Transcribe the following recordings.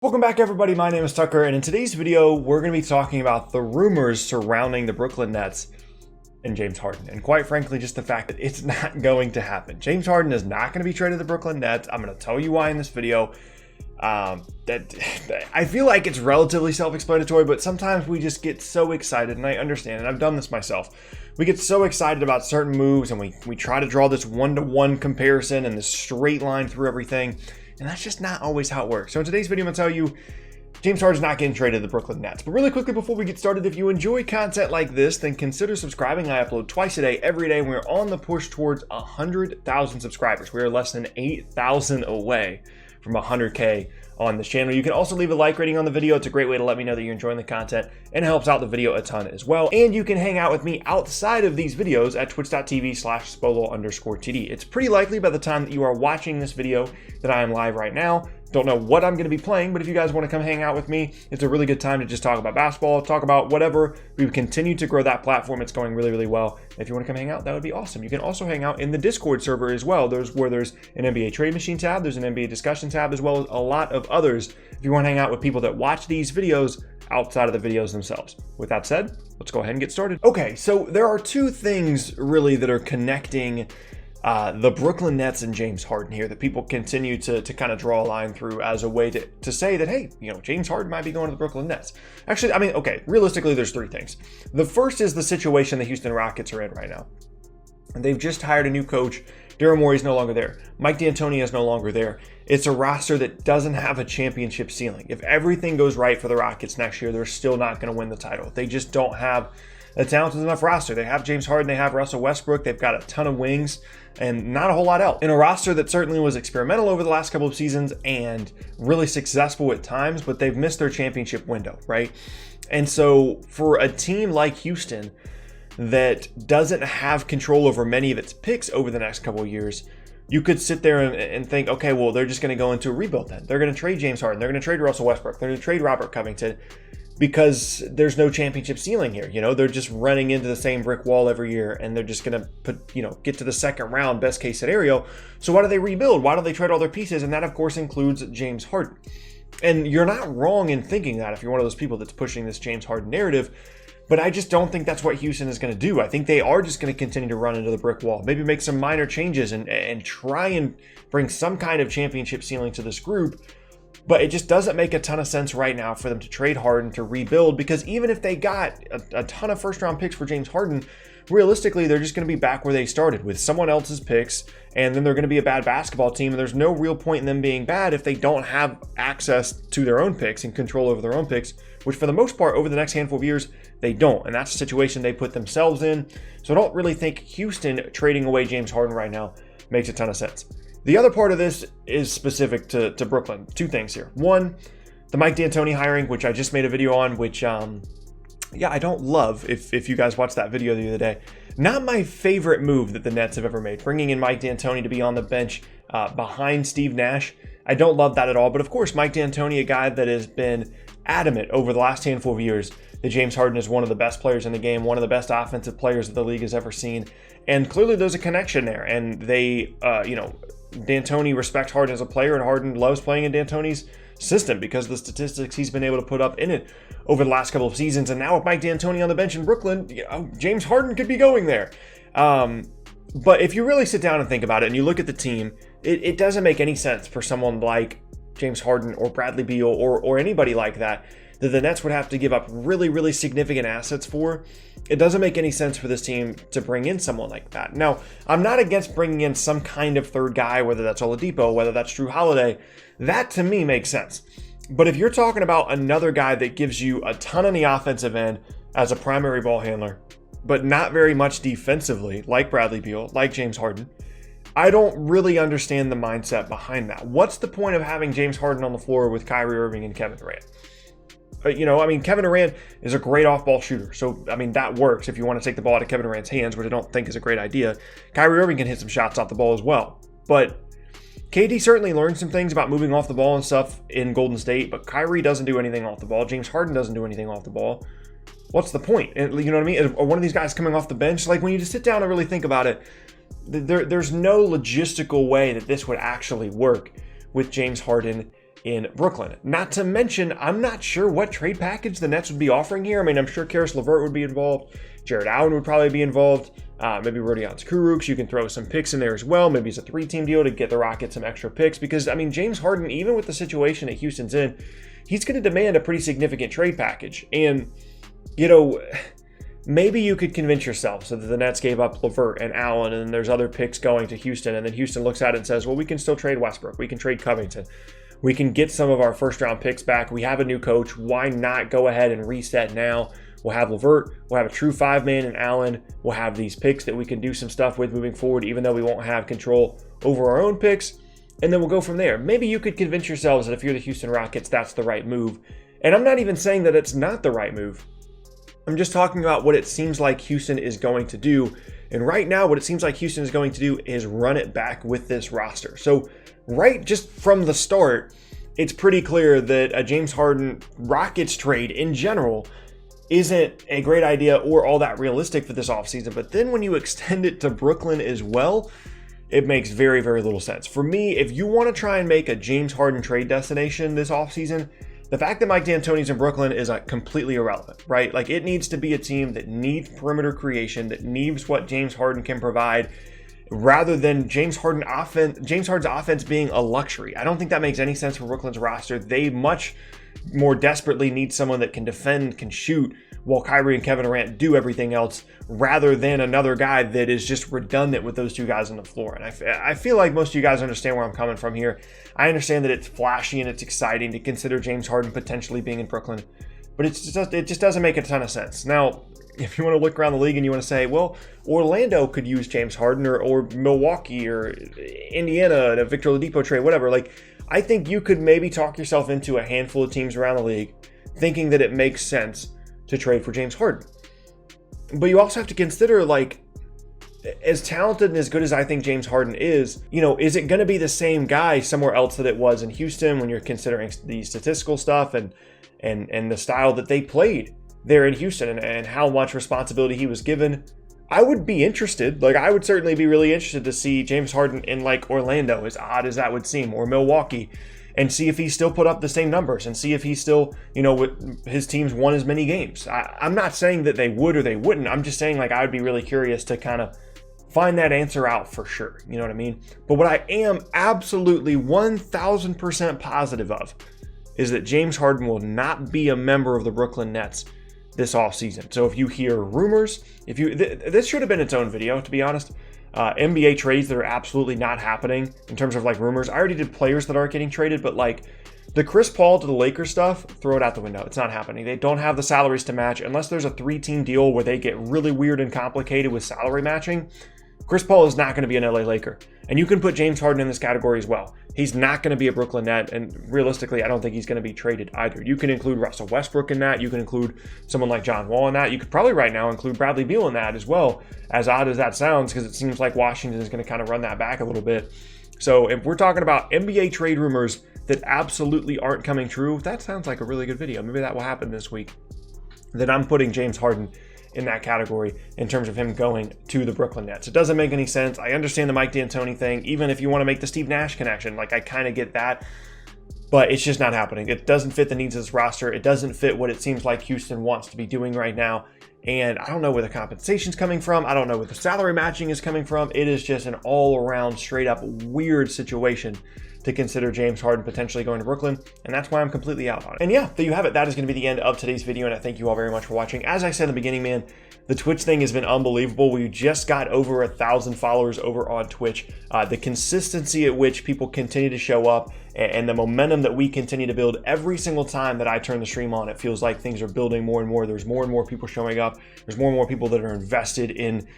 Welcome back, everybody. My name is Tucker, and in today's video, we're going to be talking about the rumors surrounding the Brooklyn Nets and James Harden. And quite frankly, just the fact that it's not going to happen. James Harden is not going to be traded to the Brooklyn Nets. I'm going to tell you why in this video. That I feel like it's relatively self-explanatory, but sometimes we just get so excited, and I understand, and I've done this myself. We get so excited about certain moves, and we try to draw this one-to-one comparison and this straight line through everything. And that's just not always how it works. So in today's video, I'm going to tell you James Harden's not getting traded to the Brooklyn Nets. But really quickly before we get started, if you enjoy content like this, then consider subscribing. I upload twice a day, every day. We're on the push towards 100,000 subscribers. We are less than 8,000 away from 100K on this channel. You can also leave a like rating on the video. It's a great way to let me know that you're enjoying the content and it helps out the video a ton as well. And you can hang out with me outside of these videos at twitch.tv/spolo_TD. It's pretty likely by the time that you are watching this video that I am live right now. Don't know what I'm going to be playing, but if you guys want to come hang out with me, it's a really good time to just talk about basketball, talk about whatever. We continue to grow that platform. It's going really, really well. If you want to come hang out, that would be awesome. You can also hang out in the Discord server as well. There's an NBA trade machine tab, there's an NBA discussion tab, as well as a lot of others if you want to hang out with people that watch these videos outside of the videos themselves. With that said, let's go ahead and get started. Okay, so there are two things really that are connecting the Brooklyn Nets and James Harden here that people continue to kind of draw a line through as a way to say that, hey, James Harden might be going to the Brooklyn Nets. Actually, okay, realistically, there's three things. The first is the situation the Houston Rockets are in right now. And they've just hired a new coach. Daryl Morey's no longer there. Mike D'Antoni is no longer there. It's a roster that doesn't have a championship ceiling. If everything goes right for the Rockets next year, they're still not going to win the title. They just don't have a talented enough roster. They have James Harden, they have Russell Westbrook, they've got a ton of wings, and not a whole lot else. In a roster that certainly was experimental over the last couple of seasons and really successful at times, but they've missed their championship window, right? And so for a team like Houston that doesn't have control over many of its picks over the next couple of years, you could sit there and think, okay, well, they're just going to go into a rebuild then. They're going to trade James Harden. They're going to trade Russell Westbrook. They're going to trade Robert Covington because there's no championship ceiling here. They're just running into the same brick wall every year, and they're just going to get to the second round, best case scenario. So why do they rebuild? Why don't they trade all their pieces? And that, of course, includes James Harden. And you're not wrong in thinking that if you're one of those people that's pushing this James Harden narrative. But I just don't think that's what Houston is going to do. I think they are just going to continue to run into the brick wall, maybe make some minor changes and try and bring some kind of championship ceiling to this group. But it just doesn't make a ton of sense right now for them to trade Harden to rebuild, because even if they got a ton of first-round picks for James Harden, realistically, they're just going to be back where they started with someone else's picks, and then they're going to be a bad basketball team, and there's no real point in them being bad if they don't have access to their own picks and control over their own picks, which for the most part, over the next handful of years, they don't, and that's the situation they put themselves in. So I don't really think Houston trading away James Harden right now makes a ton of sense. The other part of this is specific to Brooklyn. Two things here. One, the Mike D'Antoni hiring, which I just made a video on, which, I don't love, if you guys watched that video the other day. Not my favorite move that the Nets have ever made, bringing in Mike D'Antoni to be on the bench behind Steve Nash. I don't love that at all, but of course, Mike D'Antoni, a guy that has been adamant over the last handful of years that James Harden is one of the best players in the game, one of the best offensive players that the league has ever seen. And clearly there's a connection there, and they, D'Antoni respects Harden as a player, and Harden loves playing in D'Antoni's system because of the statistics he's been able to put up in it over the last couple of seasons. And now with Mike D'Antoni on the bench in Brooklyn, James Harden could be going there. But if you really sit down and think about it and you look at the team, it doesn't make any sense for someone like James Harden or Bradley Beal or anybody like that the Nets would have to give up really, really significant assets for. It doesn't make any sense for this team to bring in someone like that. Now, I'm not against bringing in some kind of third guy, whether that's Oladipo, whether that's Drew Holiday. That, to me, makes sense. But if you're talking about another guy that gives you a ton on the offensive end as a primary ball handler, but not very much defensively, like Bradley Beal, like James Harden, I don't really understand the mindset behind that. What's the point of having James Harden on the floor with Kyrie Irving and Kevin Durant? Kevin Durant is a great off-ball shooter. So, that works if you want to take the ball out of Kevin Durant's hands, which I don't think is a great idea. Kyrie Irving can hit some shots off the ball as well. But KD certainly learned some things about moving off the ball and stuff in Golden State, but Kyrie doesn't do anything off the ball. James Harden doesn't do anything off the ball. What's the point? And, you know what I mean? Are one of these guys coming off the bench? Like, when you just sit down and really think about it, there's no logistical way that this would actually work with James Harden in Brooklyn. Not to mention, I'm not sure what trade package the Nets would be offering here. I mean, I'm sure Karis LeVert would be involved. Jared Allen would probably be involved. Maybe Rodion Kurucs. You can throw some picks in there as well. Maybe it's a 3-team deal to get the Rockets some extra picks. Because, I mean, James Harden, even with the situation that Houston's in, he's going to demand a pretty significant trade package. And, you know, maybe you could convince yourself so that the Nets gave up LeVert and Allen, and then there's other picks going to Houston, and then Houston looks at it and says, well, we can still trade Westbrook. We can trade Covington. We can get some of our first-round picks back. We have a new coach. Why not go ahead and reset now? We'll have LeVert. We'll have a true 5-man in Allen. We'll have these picks that we can do some stuff with moving forward, even though we won't have control over our own picks. And then we'll go from there. Maybe you could convince yourselves that if you're the Houston Rockets, that's the right move. And I'm not even saying that it's not the right move. I'm just talking about what it seems like Houston is going to do. And right now, what it seems like Houston is going to do is run it back with this roster. So right just from the start, it's pretty clear that a James Harden Rockets trade in general isn't a great idea or all that realistic for this offseason. But then when you extend it to Brooklyn as well, it makes very, very little sense. For me, if you want to try and make a James Harden trade destination this offseason, the fact that Mike D'Antoni's in Brooklyn is completely irrelevant, right? Like, it needs to be a team that needs perimeter creation, that needs what James Harden can provide, rather than James Harden's offense being a luxury. I don't think that makes any sense for Brooklyn's roster. They much more desperately need someone that can defend, can shoot, while Kyrie and Kevin Durant do everything else, rather than another guy that is just redundant with those two guys on the floor. And I feel like most of you guys understand where I'm coming from here. I understand that it's flashy and it's exciting to consider James Harden potentially being in Brooklyn, but it just doesn't make a ton of sense. Now, if you want to look around the league and you want to say, well, Orlando could use James Harden, or Milwaukee, or Indiana, and a Victor Oladipo trade, whatever, like, I think you could maybe talk yourself into a handful of teams around the league thinking that it makes sense to trade for James Harden. But you also have to consider, like, as talented and as good as I think James Harden is, you know, is it going to be the same guy somewhere else that it was in Houston when you're considering the statistical stuff and the style that they played there in Houston and how much responsibility he was given? I would be interested. Like, I would certainly be really interested to see James Harden in, like, Orlando, as odd as that would seem, or Milwaukee, and see if he still put up the same numbers and see if he still, you know, his teams won as many games. I'm not saying that they would or they wouldn't. I'm just saying, like, I would be really curious to kind of find that answer out for sure. You know what I mean? But what I am absolutely 1,000% positive of is that James Harden will not be a member of the Brooklyn Nets this offseason. So if you hear rumors, this should have been its own video, to be honest. NBA trades that are absolutely not happening in terms of, like, rumors. I already did players that aren't getting traded, but, like, the Chris Paul to the Lakers stuff, throw it out the window. It's not happening. They don't have the salaries to match unless there's a 3-team deal where they get really weird and complicated with salary matching. Chris Paul is not going to be an LA Laker. And you can put James Harden in this category as well. He's not going to be a Brooklyn Net, and realistically, I don't think he's going to be traded either. You can include Russell Westbrook in that. You can include someone like John Wall in that. You could probably right now include Bradley Beal in that as well, as odd as that sounds, because it seems like Washington is going to kind of run that back a little bit. So if we're talking about NBA trade rumors that absolutely aren't coming true, that sounds like a really good video. Maybe that will happen this week. Then I'm putting James Harden in that category in terms of him going to the Brooklyn Nets. It doesn't make any sense. I understand the Mike D'Antoni thing, even if you want to make the Steve Nash connection. Like, I kind of get that, but it's just not happening. It doesn't fit the needs of this roster. It doesn't fit what it seems like Houston wants to be doing right now. And I don't know where the compensation's coming from. I don't know where the salary matching is coming from. It is just an all-around, straight-up weird situation to consider James Harden potentially going to Brooklyn, and that's why I'm completely out on it. And yeah, there you have it. That is going to be the end of today's video, and I thank you all very much for watching. As I said in the beginning, man, the Twitch thing has been unbelievable. We just got over 1,000 followers over on Twitch. The consistency at which people continue to show up and the momentum that we continue to build every single time that I turn the stream on, it feels like things are building more and more. There's more and more people showing up. There's more and more people that are invested in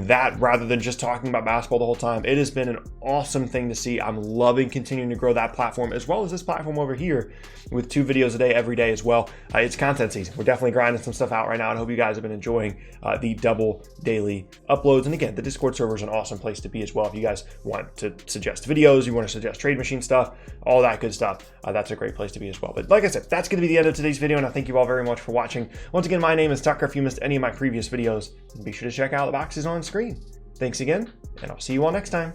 that rather than just talking about basketball the whole time. It has been an awesome thing to see. I'm loving continuing to grow that platform as well as this platform over here with 2 videos a day every day as well. It's content season. We're definitely grinding some stuff out right now, and I hope you guys have been enjoying the double daily uploads. And again, the Discord server is an awesome place to be as well. If you guys want to suggest videos, you want to suggest trade machine stuff, all that good stuff, that's a great place to be as well. But like I said, that's going to be the end of today's video, and I thank you all very much for watching. Once again, my name is Tucker. If you missed any of my previous videos, be sure to check out the boxes on screen. Thanks again, and I'll see you all next time.